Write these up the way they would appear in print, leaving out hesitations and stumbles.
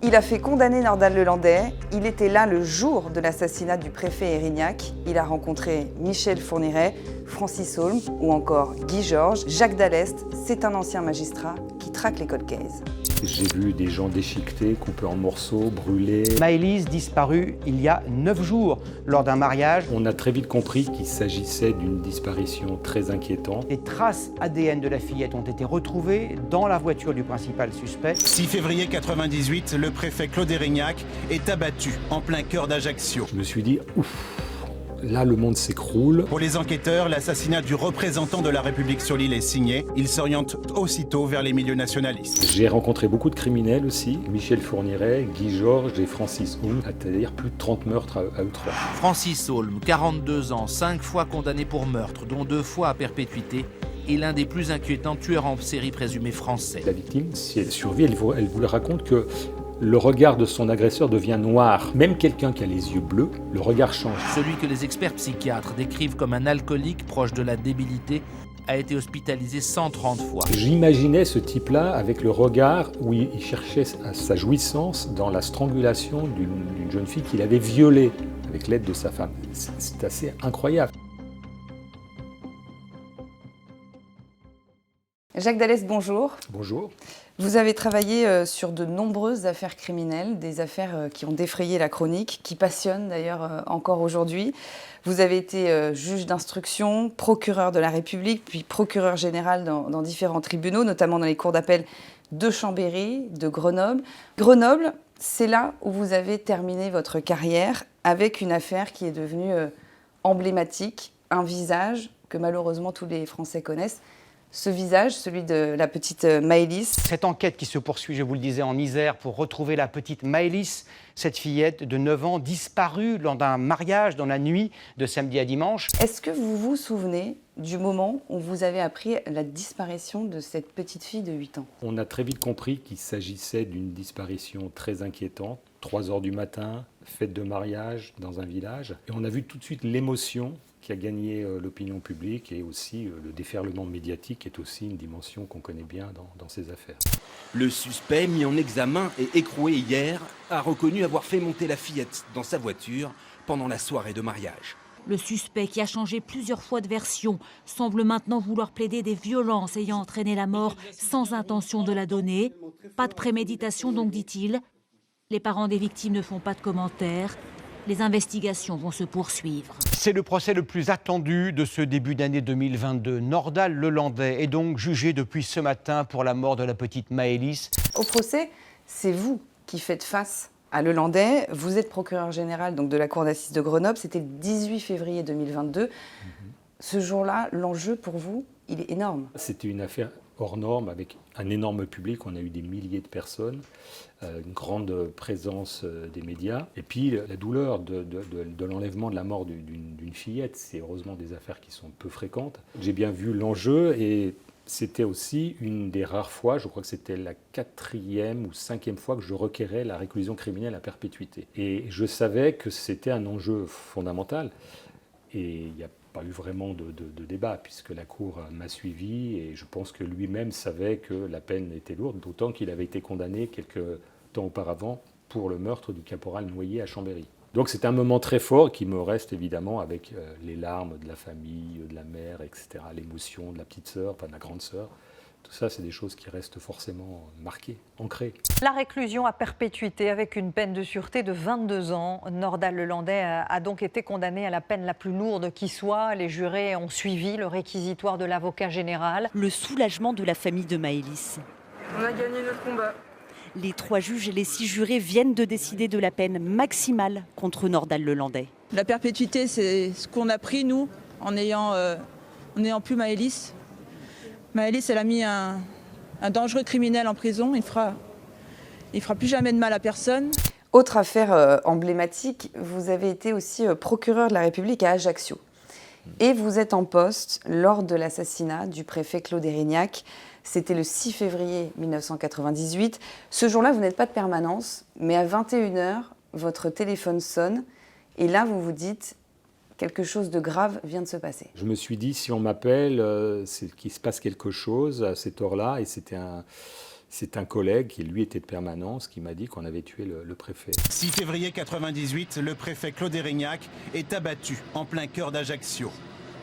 qu'il a fait condamner Nordal-Lelandais. Il était là le jour de l'assassinat du préfet Erignac. Il a rencontré Michel Fourniret, Francis Holm ou encore Guy Georges. Jacques Dallest, c'est un ancien magistrat qui traque les cold cases. J'ai vu des gens déchiquetés, coupés en morceaux, brûlés. Maëlys disparue il y a 9 jours lors d'un mariage. On a très vite compris qu'il s'agissait d'une disparition très inquiétante. Les traces ADN de la fillette ont été retrouvées dans la voiture du principal suspect. 6 février 1998, le préfet Claude Erignac est abattu en plein cœur d'Ajaccio. Je me suis dit, ouf, là le monde s'écroule. Pour les enquêteurs, l'assassinat du représentant de la République sur l'île est signé. Ils s'orientent aussitôt vers les milieux nationalistes. J'ai rencontré beaucoup de criminels aussi, Michel Fourniret, Guy Georges et Francis Holm, c'est-à-dire plus de 30 meurtres à eux trois. Francis Holm, 42 ans, 5 fois condamné pour meurtre, dont 2 fois à perpétuité, est l'un des plus inquiétants tueurs en série présumés français. La victime, si elle survit, elle vous raconte que le regard de son agresseur devient noir. Même quelqu'un qui a les yeux bleus, le regard change. Celui que les experts psychiatres décrivent comme un alcoolique proche de la débilité a été hospitalisé 130 fois. J'imaginais ce type-là avec le regard où il cherchait sa jouissance dans la strangulation d'une jeune fille qu'il avait violée avec l'aide de sa femme. C'est assez incroyable. Jacques Dallest, bonjour. Bonjour. Vous avez travaillé sur de nombreuses affaires criminelles, des affaires qui ont défrayé la chronique, qui passionnent d'ailleurs encore aujourd'hui. Vous avez été juge d'instruction, procureur de la République, puis procureur général dans différents tribunaux, notamment dans les cours d'appel de Chambéry, de Grenoble. Grenoble, c'est là où vous avez terminé votre carrière avec une affaire qui est devenue emblématique, un visage que malheureusement tous les Français connaissent. Ce visage, celui de la petite Maëlys. Cette enquête qui se poursuit, je vous le disais, en Isère pour retrouver la petite Maëlys, cette fillette de 9 ans disparue lors d'un mariage dans la nuit de samedi à dimanche. Est-ce que vous vous souvenez du moment où vous avez appris la disparition de cette petite fille de 8 ans? On a très vite compris qu'il s'agissait d'une disparition très inquiétante. 3 heures du matin, fête de mariage dans un village. Et on a vu tout de suite l'émotion qui a gagné l'opinion publique et aussi le déferlement médiatique est aussi une dimension qu'on connaît bien dans ces affaires. Le suspect, mis en examen et écroué hier, a reconnu avoir fait monter la fillette dans sa voiture pendant la soirée de mariage. Le suspect, qui a changé plusieurs fois de version, semble maintenant vouloir plaider des violences ayant entraîné la mort sans intention de la donner. Pas de préméditation donc, dit-il. Les parents des victimes ne font pas de commentaires. Les investigations vont se poursuivre. C'est le procès le plus attendu de ce début d'année 2022. Nordal-Lelandais est donc jugé depuis ce matin pour la mort de la petite Maëlys. Au procès, c'est vous qui faites face à Lelandais. Vous êtes procureur général donc, de la cour d'assises de Grenoble. C'était le 18 février 2022. Ce jour-là, l'enjeu pour vous, il est énorme. C'était une affaire hors norme avec un énorme public. On a eu des milliers de personnes, une grande présence des médias. Et puis la douleur de l'enlèvement, de la mort d'une fillette, c'est heureusement des affaires qui sont peu fréquentes. J'ai bien vu l'enjeu et c'était aussi une des rares fois, je crois que c'était la 4e ou 5e fois que je requérais la réclusion criminelle à perpétuité. Et je savais que c'était un enjeu fondamental. Et il n'y a pas eu vraiment de débat, puisque la Cour m'a suivi et je pense que lui-même savait que la peine était lourde, d'autant qu'il avait été condamné quelques temps auparavant pour le meurtre du caporal Noyer à Chambéry. Donc c'est un moment très fort qui me reste évidemment avec les larmes de la famille, de la mère, etc., l'émotion de la petite sœur, enfin de la grande sœur. Tout ça, c'est des choses qui restent forcément marquées, ancrées. La réclusion à perpétuité avec une peine de sûreté de 22 ans. Nordal-Lelandais a donc été condamné à la peine la plus lourde qui soit. Les jurés ont suivi le réquisitoire de l'avocat général. Le soulagement de la famille de Maëlys. On a gagné notre combat. Les 3 juges et les 6 jurés viennent de décider de la peine maximale contre Nordal-Lelandais. La perpétuité, c'est ce qu'on a pris, nous, en n'ayant plus Maëlys. Maëlys, elle a mis un dangereux criminel en prison. Il fera plus jamais de mal à personne. Autre affaire emblématique, vous avez été aussi procureur de la République à Ajaccio. Et vous êtes en poste lors de l'assassinat du préfet Claude Erignac. C'était le 6 février 1998. Ce jour-là, vous n'êtes pas de permanence, mais à 21h, votre téléphone sonne. Et là, vous vous dites, quelque chose de grave vient de se passer. Je me suis dit, si on m'appelle, c'est qu'il se passe quelque chose à cette heure-là. Et c'était C'est un collègue qui, lui, était de permanence, qui m'a dit qu'on avait tué le préfet. 6 février 98, le préfet Claude Érignac est abattu en plein cœur d'Ajaccio.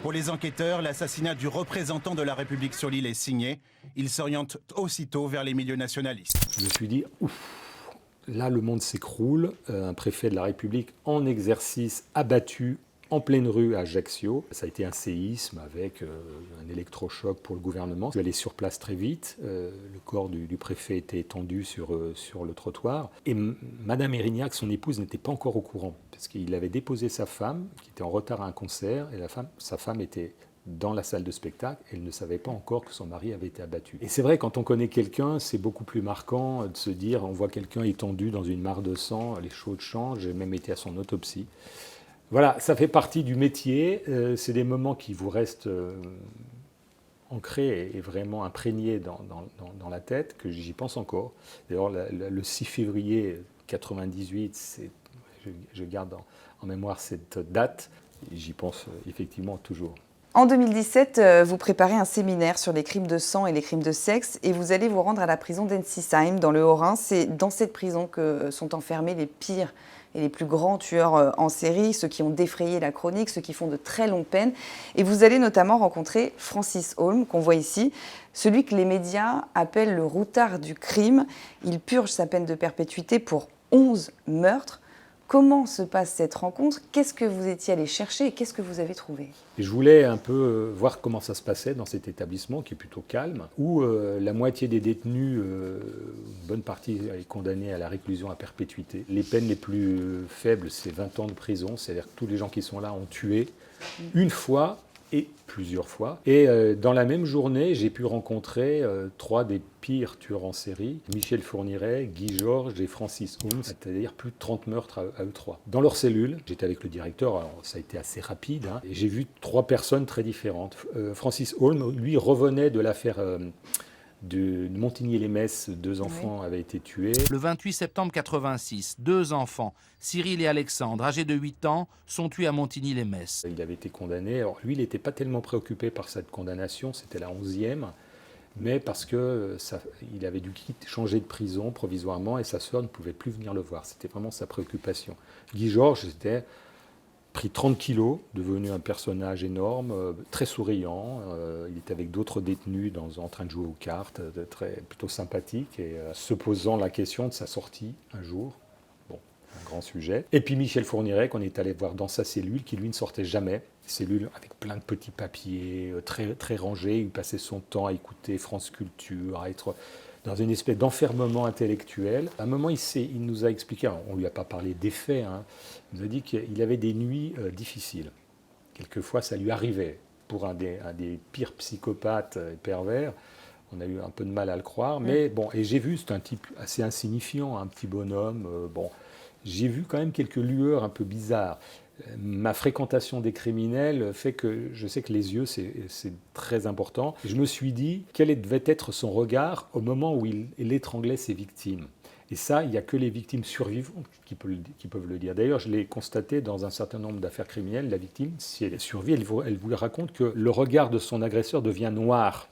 Pour les enquêteurs, l'assassinat du représentant de la République sur l'île est signé. Il s'oriente aussitôt vers les milieux nationalistes. Je me suis dit, ouf, là le monde s'écroule. Un préfet de la République en exercice abattu en pleine rue à Ajaccio. Ça a été un séisme avec un électrochoc pour le gouvernement. Je suis allé sur place très vite. Le corps du préfet était étendu sur le trottoir. Et Madame Érignac, son épouse, n'était pas encore au courant. Parce qu'il avait déposé sa femme, qui était en retard à un concert, et sa femme était dans la salle de spectacle. Elle ne savait pas encore que son mari avait été abattu. Et c'est vrai, quand on connaît quelqu'un, c'est beaucoup plus marquant de se dire, on voit quelqu'un étendu dans une mare de sang, les choses changent. J'ai même été à son autopsie. Voilà, ça fait partie du métier. C'est des moments qui vous restent ancrés et vraiment imprégnés dans la tête, que j'y pense encore. D'ailleurs, le 6 février 98, je garde en mémoire cette date, et j'y pense effectivement toujours. En 2017, vous préparez un séminaire sur les crimes de sang et les crimes de sexe et vous allez vous rendre à la prison d'Ensisheim dans le Haut-Rhin. C'est dans cette prison que sont enfermés les pires et les plus grands tueurs en série, ceux qui ont défrayé la chronique, ceux qui font de très longues peines. Et vous allez notamment rencontrer Francis Holm, qu'on voit ici, celui que les médias appellent le routard du crime. Il purge sa peine de perpétuité pour 11 meurtres. Comment se passe cette rencontre? Qu'est-ce que vous étiez allé chercher et qu'est-ce que vous avez trouvé? Et je voulais un peu voir comment ça se passait dans cet établissement qui est plutôt calme, où la moitié des détenus, une bonne partie est condamnée à la réclusion à perpétuité. Les peines les plus faibles, c'est 20 ans de prison, c'est-à-dire que tous les gens qui sont là ont tué une fois et plusieurs fois. Et dans la même journée, j'ai pu rencontrer 3 des pires tueurs en série, Michel Fourniret, Guy Georges et Francis Holm, c'est-à-dire plus de 30 meurtres à eux 3. Dans leur cellule, j'étais avec le directeur, alors ça a été assez rapide, et j'ai vu 3 personnes très différentes. Francis Holm, lui, revenait de l'affaire de Montigny-les-Metz, 2 enfants avaient été tués. Le 28 septembre 86, 2 enfants, Cyril et Alexandre, âgés de 8 ans, sont tués à Montigny-les-Metz. Il avait été condamné. Alors lui, il n'était pas tellement préoccupé par cette condamnation, c'était la 11e, mais parce qu'il avait dû changer de prison provisoirement et sa sœur ne pouvait plus venir le voir. C'était vraiment sa préoccupation. Guy Georges était pris 30 kilos, devenu un personnage énorme, très souriant. Il était avec d'autres détenus en train de jouer aux cartes, plutôt sympathique, et se posant la question de sa sortie un jour. Bon, un grand sujet. Et puis Michel Fourniret, qu'on est allé voir dans sa cellule, qui lui ne sortait jamais. Cellule avec plein de petits papiers, très, très rangés. Il passait son temps à écouter France Culture, à être dans une espèce d'enfermement intellectuel. À un moment, il nous a expliqué, on ne lui a pas parlé des faits, il nous a dit qu'il avait des nuits difficiles. Quelquefois, ça lui arrivait. Pour un des pires psychopathes et pervers, on a eu un peu de mal à le croire. Mais bon, et j'ai vu, c'est un type assez insignifiant, un petit bonhomme. J'ai vu quand même quelques lueurs un peu bizarres. Ma fréquentation des criminels fait que je sais que les yeux, c'est très important. Je me suis dit, quel devait être son regard au moment où il étranglait ses victimes. Et ça, il n'y a que les victimes survivantes qui peuvent le dire. D'ailleurs, je l'ai constaté dans un certain nombre d'affaires criminelles. La victime, si elle survit, elle vous raconte que le regard de son agresseur devient noir.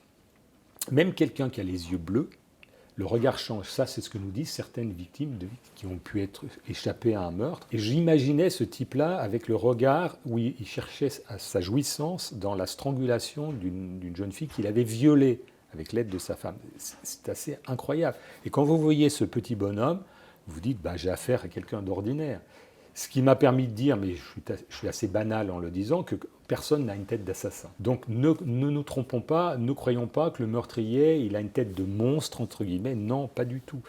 Même quelqu'un qui a les yeux bleus, le regard change. Ça, c'est ce que nous disent certaines victimes qui ont pu être échappées à un meurtre. Et j'imaginais ce type-là avec le regard où il cherchait sa jouissance dans la strangulation d'une jeune fille qu'il avait violée avec l'aide de sa femme. C'est assez incroyable. Et quand vous voyez ce petit bonhomme, vous dites, j'ai affaire à quelqu'un d'ordinaire. Ce qui m'a permis de dire, mais je suis assez banal en le disant, que personne n'a une tête d'assassin. Donc ne nous trompons pas, ne croyons pas que le meurtrier, il a une tête de monstre, entre guillemets. Non, pas du tout.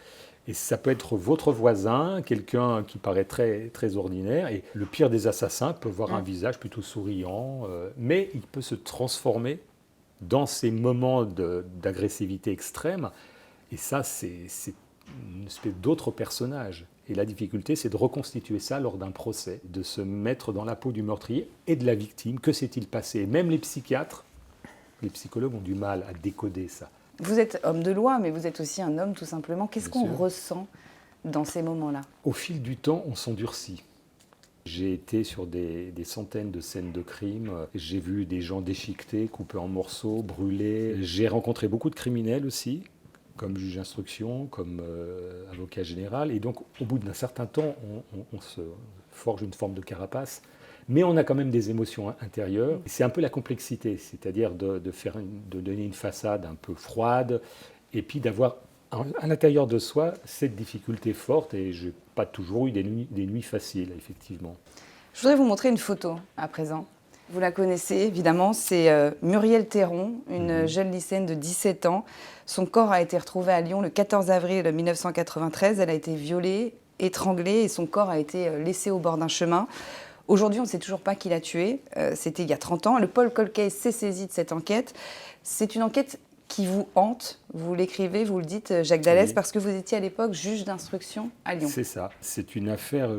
Et ça peut être votre voisin, quelqu'un qui paraît très, très ordinaire. Et le pire des assassins peut avoir un visage plutôt souriant, mais il peut se transformer dans ces moments d'agressivité extrême. Et ça, c'est une espèce d'autre personnage. Et la difficulté, c'est de reconstituer ça lors d'un procès, de se mettre dans la peau du meurtrier et de la victime. Que s'est-il passé? Même les psychiatres, les psychologues ont du mal à décoder ça. Vous êtes homme de loi, mais vous êtes aussi un homme, tout simplement. Qu'est-ce qu'on ressent dans ces moments-là? Au fil du temps, on s'endurcit. J'ai été sur des centaines de scènes de crimes. J'ai vu des gens déchiquetés, coupés en morceaux, brûlés. J'ai rencontré beaucoup de criminels aussi, comme juge d'instruction, comme avocat général. Et donc, au bout d'un certain temps, on se forge une forme de carapace. Mais on a quand même des émotions intérieures. C'est un peu la complexité, c'est-à-dire de donner une façade un peu froide, et puis d'avoir à l'intérieur de soi cette difficulté forte. Et je n'ai pas toujours eu des nuits faciles, effectivement. Je voudrais vous montrer une photo à présent. Vous la connaissez évidemment, c'est Muriel Théron, une jeune lycéenne de 17 ans. Son corps a été retrouvé à Lyon le 14 avril 1993. Elle a été violée, étranglée et son corps a été laissé au bord d'un chemin. Aujourd'hui, on ne sait toujours pas qui l'a tuée. C'était il y a 30 ans. Le Paul Cold Case s'est saisi de cette enquête. C'est une enquête qui vous hante. Vous l'écrivez, vous le dites, Jacques Dallès, parce que vous étiez à l'époque juge d'instruction à Lyon. C'est ça. C'est une affaire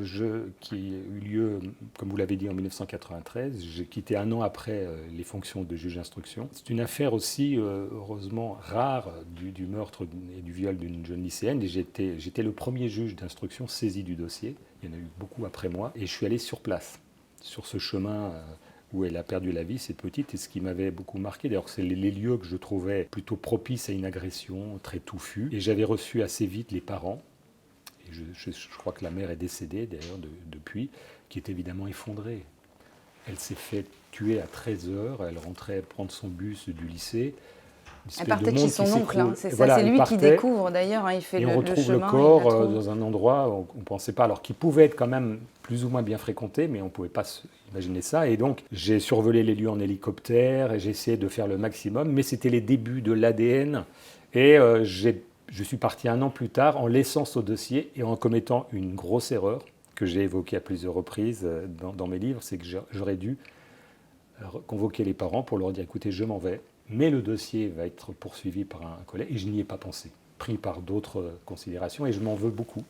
qui a eu lieu, comme vous l'avez dit, en 1993. J'ai quitté un an après les fonctions de juge d'instruction. C'est une affaire aussi, heureusement, rare du meurtre et du viol d'une jeune lycéenne. Et j'étais le premier juge d'instruction saisi du dossier. Il y en a eu beaucoup après moi. Et je suis allé sur place, sur ce chemin où elle a perdu la vie, cette petite, et ce qui m'avait beaucoup marqué, d'ailleurs, c'est les lieux que je trouvais plutôt propices à une agression très touffue. Et j'avais reçu assez vite les parents, et je crois que la mère est décédée d'ailleurs depuis, qui est évidemment effondrée. Elle s'est fait tuer à 13h, elle rentrait prendre son bus du lycée. Elle partait de chez son oncle, c'est ça, voilà, c'est lui qui découvre d'ailleurs, il fait le chemin. Et on retrouve le corps dans un endroit où on ne pensait pas, alors qu'il pouvait être quand même plus ou moins bien fréquenté, mais on ne pouvait pas imaginer ça. Et donc j'ai survolé les lieux en hélicoptère et j'ai essayé de faire le maximum, mais c'était les débuts de l'ADN. Et je suis parti un an plus tard en laissant ce dossier et en commettant une grosse erreur que j'ai évoquée à plusieurs reprises dans mes livres, c'est que j'aurais dû convoquer les parents pour leur dire « écoutez, je m'en vais ». Mais le dossier va être poursuivi par un collègue, et je n'y ai pas pensé, pris par d'autres considérations, et je m'en veux beaucoup.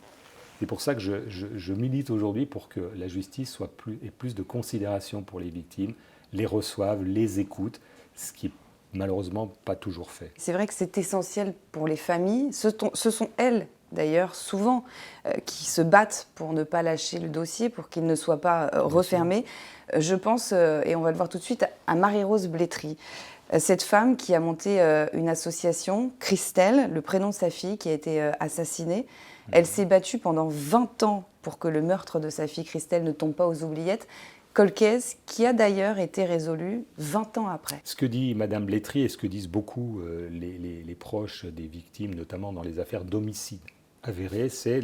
C'est pour ça que je milite aujourd'hui pour que la justice ait plus de considération pour les victimes, les reçoive, les écoute, ce qui est malheureusement pas toujours fait. C'est vrai que c'est essentiel pour les familles. Ce sont elles, d'ailleurs, souvent, qui se battent pour ne pas lâcher le dossier, pour qu'il ne soit pas refermé. Je pense, et on va le voir tout de suite, à Marie-Rose Blétry. Cette femme qui a monté une association, Christelle, le prénom de sa fille qui a été assassinée, elle s'est battue pendant 20 ans pour que le meurtre de sa fille Christelle ne tombe pas aux oubliettes. Cold case qui a d'ailleurs été résolu 20 ans après. Ce que dit Madame Blétry et ce que disent beaucoup les proches des victimes, notamment dans les affaires d'homicide avérés, c'est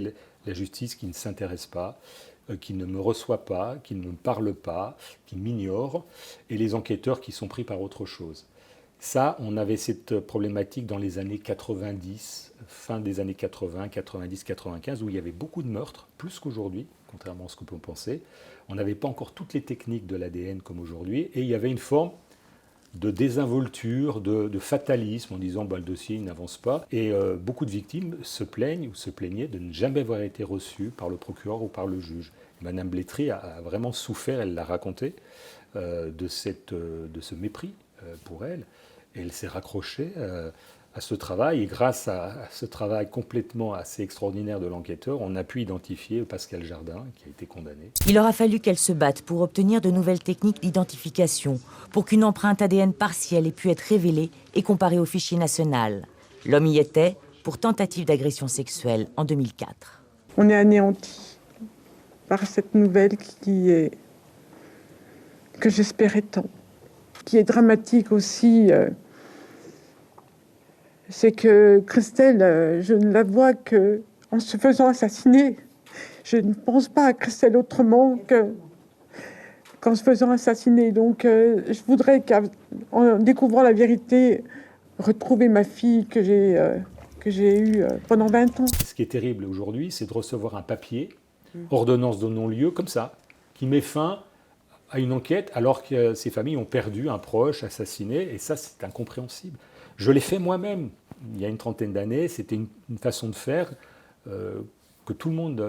la justice qui ne s'intéresse pas, qui ne me reçoit pas, qui ne me parle pas, qui m'ignore, et les enquêteurs qui sont pris par autre chose. Ça, on avait cette problématique dans les années 90, fin des années 80, 90, 95, où il y avait beaucoup de meurtres, plus qu'aujourd'hui, contrairement à ce que peut penser. On n'avait pas encore toutes les techniques de l'ADN comme aujourd'hui, et il y avait une forme de désinvolture, de fatalisme, en disant le dossier n'avance pas. Et beaucoup de victimes se plaignent ou se plaignaient de ne jamais avoir été reçues par le procureur ou par le juge. Madame Blétry a vraiment souffert, elle l'a raconté, de ce mépris pour elle. Et elle s'est raccrochée à ce travail. Et grâce à ce travail complètement assez extraordinaire de l'enquêteur, on a pu identifier Pascal Jardin, qui a été condamné. Il aura fallu qu'elle se batte pour obtenir de nouvelles techniques d'identification, pour qu'une empreinte ADN partielle ait pu être révélée et comparée au fichier national. L'homme y était pour tentative d'agression sexuelle en 2004. On est anéanti par cette nouvelle que j'espérais tant, qui est dramatique aussi. C'est que Christelle, je ne la vois qu'en se faisant assassiner. Je ne pense pas à Christelle autrement qu'en se faisant assassiner. Donc je voudrais qu'en découvrant la vérité, retrouver ma fille que j'ai eue pendant 20 ans. Ce qui est terrible aujourd'hui, c'est de recevoir un papier, ordonnance de non-lieu, comme ça, qui met fin à une enquête alors que ces familles ont perdu un proche, assassiné, et ça c'est incompréhensible. Je l'ai fait moi-même il y a une trentaine d'années, c'était une façon de faire que tout le monde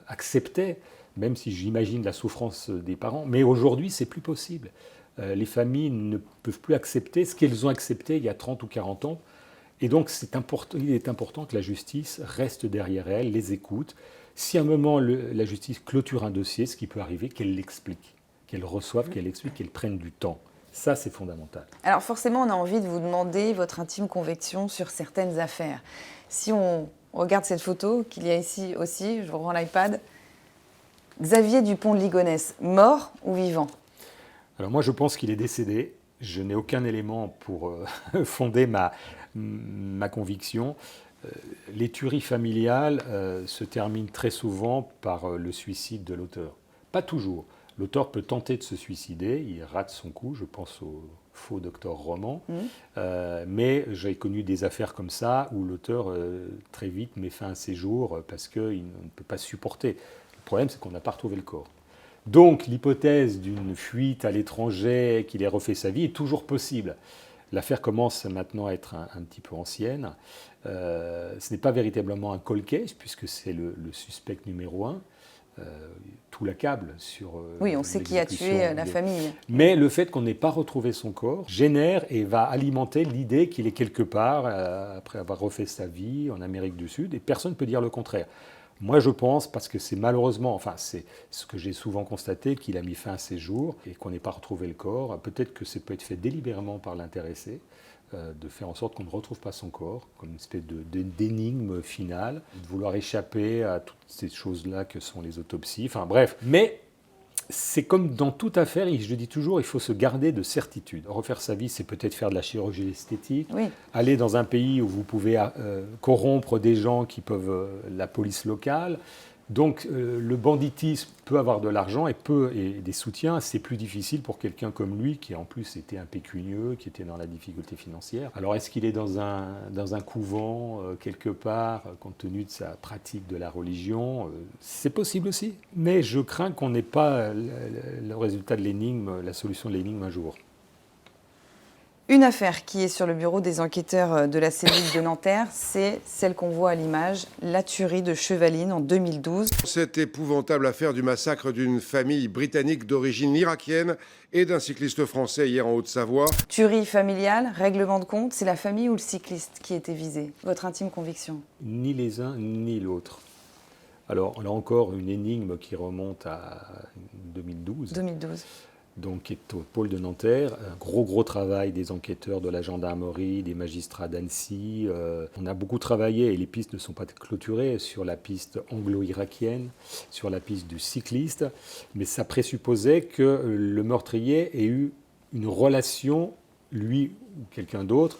acceptait, même si j'imagine la souffrance des parents, mais aujourd'hui c'est plus possible. Les familles ne peuvent plus accepter ce qu'elles ont accepté il y a 30 ou 40 ans, et donc il est important que la justice reste derrière elles, les écoute. Si à un moment la justice clôture un dossier, ce qui peut arriver, qu'elle l'explique, qu'elle reçoive, qu'elle explique, qu'elle prenne du temps. Ça, c'est fondamental. Alors forcément, on a envie de vous demander votre intime conviction sur certaines affaires. Si on regarde cette photo qu'il y a ici aussi, je vous rends l'iPad, Xavier Dupont de Ligonnès, mort ou vivant? Alors moi, je pense qu'il est décédé. Je n'ai aucun élément pour fonder ma conviction. Les tueries familiales se terminent très souvent par le suicide de l'auteur. Pas toujours. L'auteur peut tenter de se suicider, il rate son coup, je pense au faux docteur Roman, mais j'ai connu des affaires comme ça où l'auteur très vite met fin à ses jours parce qu'il ne peut pas supporter. Le problème, c'est qu'on n'a pas retrouvé le corps. Donc l'hypothèse d'une fuite à l'étranger, qu'il ait refait sa vie, est toujours possible. L'affaire commence maintenant à être un petit peu ancienne. Ce n'est pas véritablement un cold case, puisque c'est le suspect numéro 1. Tout l'accable sur oui, on sait qui a tué la famille. Mais le fait qu'on n'ait pas retrouvé son corps génère et va alimenter l'idée qu'il est quelque part, après avoir refait sa vie en Amérique du Sud, et personne ne peut dire le contraire. Moi, je pense, parce que c'est malheureusement, enfin, c'est ce que j'ai souvent constaté, qu'il a mis fin à ses jours et qu'on n'ait pas retrouvé le corps. Peut-être que ça peut être fait délibérément par l'intéressé, de faire en sorte qu'on ne retrouve pas son corps, comme une espèce d'énigme finale, de vouloir échapper à toutes ces choses-là que sont les autopsies. Enfin, bref. Mais c'est comme dans toute affaire, et je le dis toujours, il faut se garder de certitude. Refaire sa vie, c'est peut-être faire de la chirurgie esthétique, aller dans un pays où vous pouvez corrompre des gens qui peuvent, la police locale. Donc le banditisme peut avoir de l'argent et des soutiens. C'est plus difficile pour quelqu'un comme lui, qui en plus était impécunieux, qui était dans la difficulté financière. Alors est-ce qu'il est dans un couvent, quelque part, compte tenu de sa pratique de la religion? C'est possible aussi. Mais je crains qu'on n'ait pas le résultat de l'énigme, la solution de l'énigme un jour. Une affaire qui est sur le bureau des enquêteurs de la cellule de Nanterre, c'est celle qu'on voit à l'image, la tuerie de Chevaline en 2012. Cette épouvantable affaire du massacre d'une famille britannique d'origine irakienne et d'un cycliste français hier en Haute-Savoie. Tuerie familiale, règlement de compte, c'est la famille ou le cycliste qui était visé? Votre intime conviction? Ni les uns ni l'autre. Alors là encore, une énigme qui remonte à 2012. 2012. Donc, qui est au pôle de Nanterre, un gros travail des enquêteurs de la gendarmerie, des magistrats d'Annecy. On a beaucoup travaillé, et les pistes ne sont pas clôturées, sur la piste anglo-irakienne, sur la piste du cycliste, mais ça présupposait que le meurtrier ait eu une relation, lui ou quelqu'un d'autre,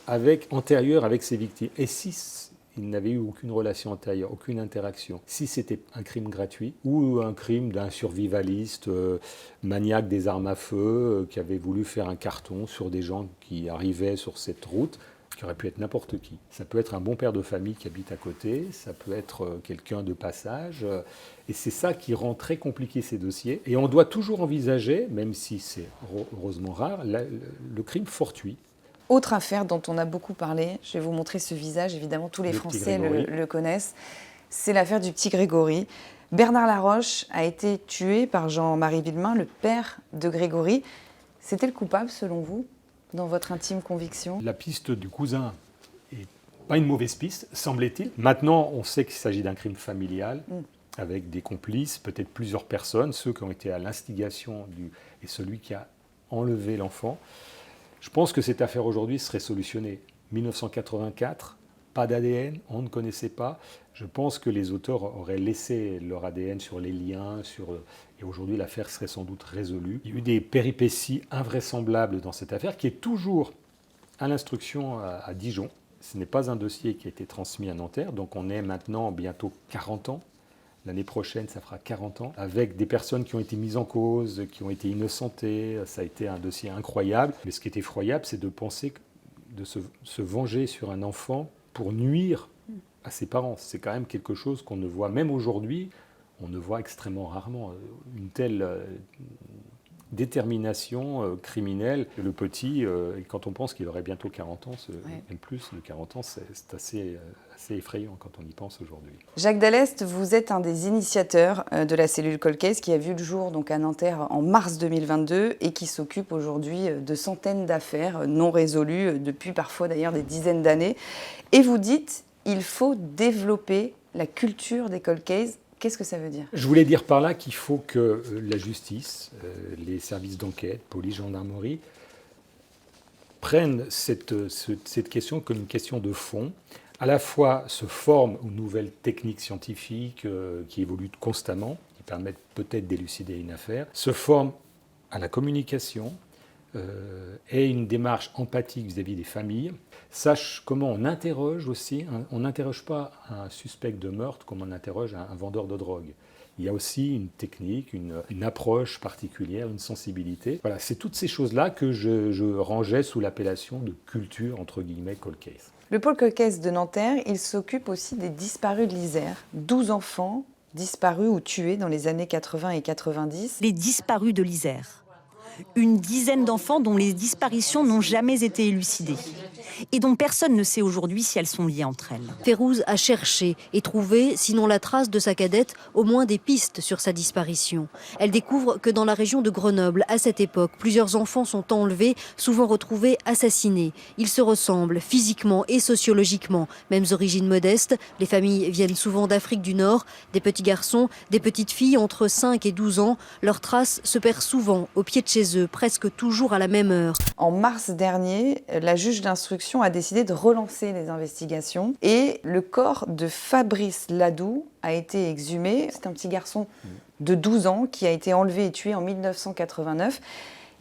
antérieure avec ses victimes. Et si il n'avait eu aucune relation antérieure, aucune interaction, si c'était un crime gratuit ou un crime d'un survivaliste maniaque des armes à feu qui avait voulu faire un carton sur des gens qui arrivaient sur cette route, qui aurait pu être n'importe qui. Ça peut être un bon père de famille qui habite à côté, ça peut être quelqu'un de passage, et c'est ça qui rend très compliqué ces dossiers. Et on doit toujours envisager, même si c'est heureusement rare, le crime fortuit. Autre affaire dont on a beaucoup parlé, je vais vous montrer ce visage, évidemment tous les Français le connaissent, c'est l'affaire du petit Grégory. Bernard Laroche a été tué par Jean-Marie Villemain, le père de Grégory. C'était le coupable selon vous, dans votre intime conviction? La piste du cousin n'est pas une mauvaise piste, semblait-il. Maintenant, on sait qu'il s'agit d'un crime familial, avec des complices, peut-être plusieurs personnes, ceux qui ont été à l'instigation et celui qui a enlevé l'enfant. Je pense que cette affaire aujourd'hui serait solutionnée. 1984, pas d'ADN, on ne connaissait pas. Je pense que les auteurs auraient laissé leur ADN sur les liens, et aujourd'hui l'affaire serait sans doute résolue. Il y a eu des péripéties invraisemblables dans cette affaire qui est toujours à l'instruction à Dijon. Ce n'est pas un dossier qui a été transmis à Nanterre, donc on est maintenant bientôt 40 ans. L'année prochaine, ça fera 40 ans, avec des personnes qui ont été mises en cause, qui ont été innocentées. Ça a été un dossier incroyable. Mais ce qui est effroyable, c'est de penser de se venger sur un enfant pour nuire à ses parents. C'est quand même quelque chose qu'on ne voit, même aujourd'hui, on ne voit extrêmement rarement. Une telle détermination criminelle. Le petit, quand on pense qu'il aurait bientôt 40 ans, même plus de 40 ans, c'est assez effrayant quand on y pense aujourd'hui. Jacques Dallest, vous êtes un des initiateurs de la cellule Cold Case qui a vu le jour donc, à Nanterre en mars 2022 et qui s'occupe aujourd'hui de centaines d'affaires non résolues depuis parfois d'ailleurs des dizaines d'années. Et vous dites, il faut développer la culture des Cold Case. Qu'est-ce que ça veut dire? Je voulais dire par là qu'il faut que la justice, les services d'enquête, police, gendarmerie, prennent cette question comme une question de fond, à la fois se forment aux nouvelles techniques scientifiques qui évoluent constamment, qui permettent peut-être d'élucider une affaire, se forment à la communication, et une démarche empathique vis-à-vis des familles, sache comment on interroge aussi, on n'interroge pas un suspect de meurtre comme on interroge un vendeur de drogue. Il y a aussi une technique, une approche particulière, une sensibilité. Voilà, c'est toutes ces choses-là que je rangeais sous l'appellation de culture, entre guillemets, cold case. Le pôle cold case de Nanterre, il s'occupe aussi des disparus de l'Isère. 12 enfants disparus ou tués dans les années 80 et 90. Les disparus de l'Isère. Une dizaine d'enfants dont les disparitions n'ont jamais été élucidées et dont personne ne sait aujourd'hui si elles sont liées entre elles. Férouz a cherché et trouvé, sinon la trace de sa cadette, au moins des pistes sur sa disparition. Elle découvre que dans la région de Grenoble, à cette époque, plusieurs enfants sont enlevés, souvent retrouvés assassinés. Ils se ressemblent physiquement et sociologiquement. Mêmes origines modestes, les familles viennent souvent d'Afrique du Nord. Des petits garçons, des petites filles entre 5 et 12 ans. Leurs traces se perdent souvent au pied de chez eux, presque toujours à la même heure. En mars dernier, la juge d'instruction a décidé de relancer les investigations et le corps de Fabrice Ladoux a été exhumé. C'est un petit garçon de 12 ans qui a été enlevé et tué en 1989.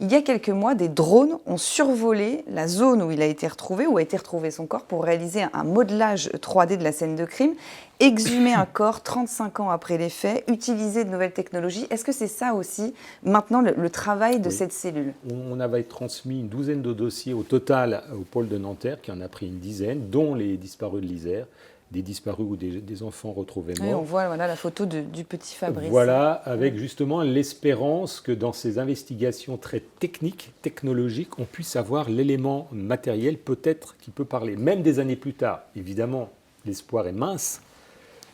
Il y a quelques mois, des drones ont survolé la zone où il a été retrouvé, où a été retrouvé son corps, pour réaliser un modelage 3D de la scène de crime, exhumer un corps 35 ans après les faits, utiliser de nouvelles technologies. Est-ce que c'est ça aussi, maintenant, le travail de cette cellule? On avait transmis une douzaine de dossiers au total au pôle de Nanterre, qui en a pris une dizaine, dont les disparus de l'Isère, des disparus ou des enfants retrouvés morts. Oui, on voit la photo du petit Fabrice. Voilà, avec justement l'espérance que dans ces investigations très techniques, technologiques, on puisse avoir l'élément matériel peut-être qui peut parler. Même des années plus tard, évidemment, l'espoir est mince,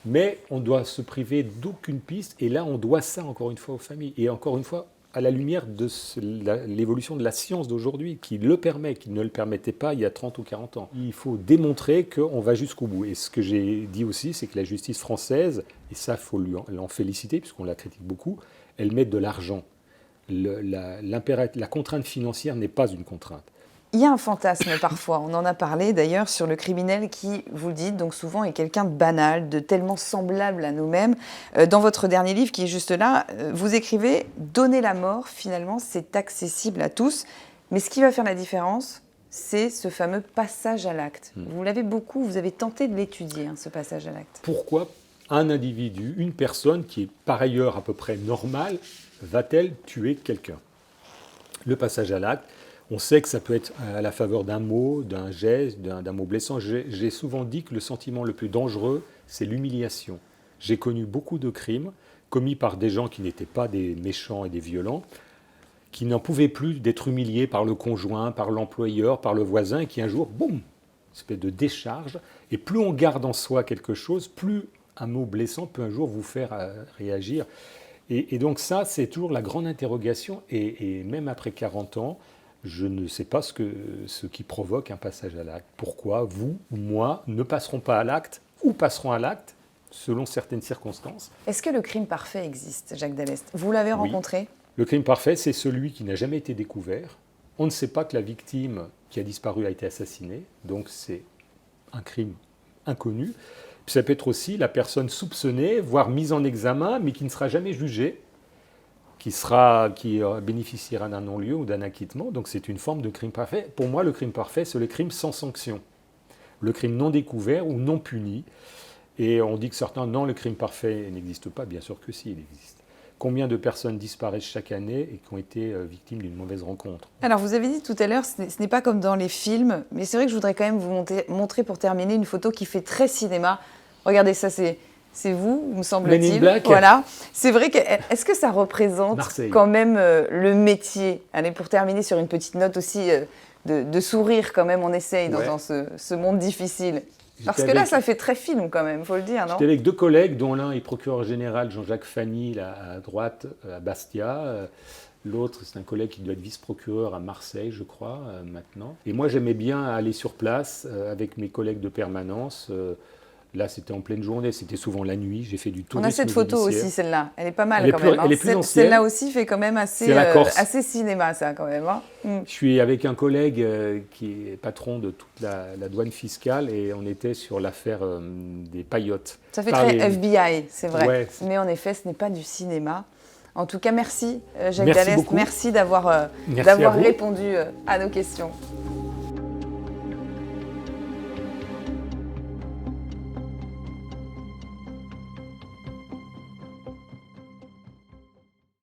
mais on doit se priver d'aucune piste. Et là, on doit ça, encore une fois, aux familles. Et encore une fois, à la lumière de l'évolution de la science d'aujourd'hui, qui le permet, qui ne le permettait pas il y a 30 ou 40 ans. Il faut démontrer qu'on va jusqu'au bout. Et ce que j'ai dit aussi, c'est que la justice française, et ça, il faut l'en féliciter, puisqu'on la critique beaucoup, elle met de l'argent. La contrainte financière n'est pas une contrainte. Il y a un fantasme parfois, on en a parlé d'ailleurs, sur le criminel qui, vous le dites, donc souvent est quelqu'un de banal, de tellement semblable à nous-mêmes. Dans votre dernier livre, qui est juste là, vous écrivez « Donner la mort, finalement, c'est accessible à tous ». Mais ce qui va faire la différence, c'est ce fameux passage à l'acte. Vous l'avez beaucoup, vous avez tenté de l'étudier, ce passage à l'acte. Pourquoi un individu, une personne qui est par ailleurs à peu près normale, va-t-elle tuer quelqu'un? Le passage à l'acte, on sait que ça peut être à la faveur d'un mot, d'un geste, d'un mot blessant. J'ai souvent dit que le sentiment le plus dangereux, c'est l'humiliation. J'ai connu beaucoup de crimes commis par des gens qui n'étaient pas des méchants et des violents, qui n'en pouvaient plus d'être humiliés par le conjoint, par l'employeur, par le voisin, et qui un jour, boum, une espèce de décharge. Et plus on garde en soi quelque chose, plus un mot blessant peut un jour vous faire réagir. Et donc ça, c'est toujours la grande interrogation. Et même après 40 ans, je ne sais pas ce qui provoque un passage à l'acte. Pourquoi vous ou moi ne passerons pas à l'acte ou passerons à l'acte selon certaines circonstances? Est-ce que le crime parfait existe, Jacques Dallest? Vous l'avez rencontré? Le crime parfait, c'est celui qui n'a jamais été découvert. On ne sait pas que la victime qui a disparu a été assassinée, donc c'est un crime inconnu. Puis ça peut être aussi la personne soupçonnée, voire mise en examen, mais qui ne sera jamais jugée, qui bénéficiera d'un non-lieu ou d'un acquittement. Donc c'est une forme de crime parfait. Pour moi, le crime parfait, c'est le crime sans sanction. Le crime non découvert ou non puni. Et on dit que certains, non, le crime parfait n'existe pas. Bien sûr que si, il existe. Combien de personnes disparaissent chaque année et qui ont été victimes d'une mauvaise rencontre? Alors, vous avez dit tout à l'heure, ce n'est pas comme dans les films, mais c'est vrai que je voudrais quand même vous montrer pour terminer une photo qui fait très cinéma. Regardez ça, c'est vous, me semble-t-il. Voilà. C'est vrai que, est-ce que ça représente Marseille. Quand même le métier? Allez, pour terminer sur une petite note aussi de sourire quand même, on essaye dans ce monde difficile. Parce que là, ça fait très film quand même, il faut le dire, non? J'étais avec deux collègues, dont l'un est procureur général, Jean-Jacques Fanny, là, à droite, à Bastia. L'autre, c'est un collègue qui doit être vice-procureur à Marseille, je crois, maintenant. Et moi, j'aimais bien aller sur place avec mes collègues de permanence, Là, c'était en pleine journée, c'était souvent la nuit. J'ai fait du tourisme. On a cette photo judiciaire. aussi, celle-là. Elle est pas mal Elle est quand plus- même. elle est plus ancienne. Celle-là aussi fait quand même assez, C'est la Corse. assez cinéma, ça, quand même. Hein. Je suis avec un collègue qui est patron de toute la douane fiscale et on était sur l'affaire des paillotes. Ça fait très FBI, c'est vrai. Ouais. Mais en effet, ce n'est pas du cinéma. En tout cas, merci Jacques Merci Dallès. beaucoup. Merci d'avoir Merci à vous. répondu à nos questions.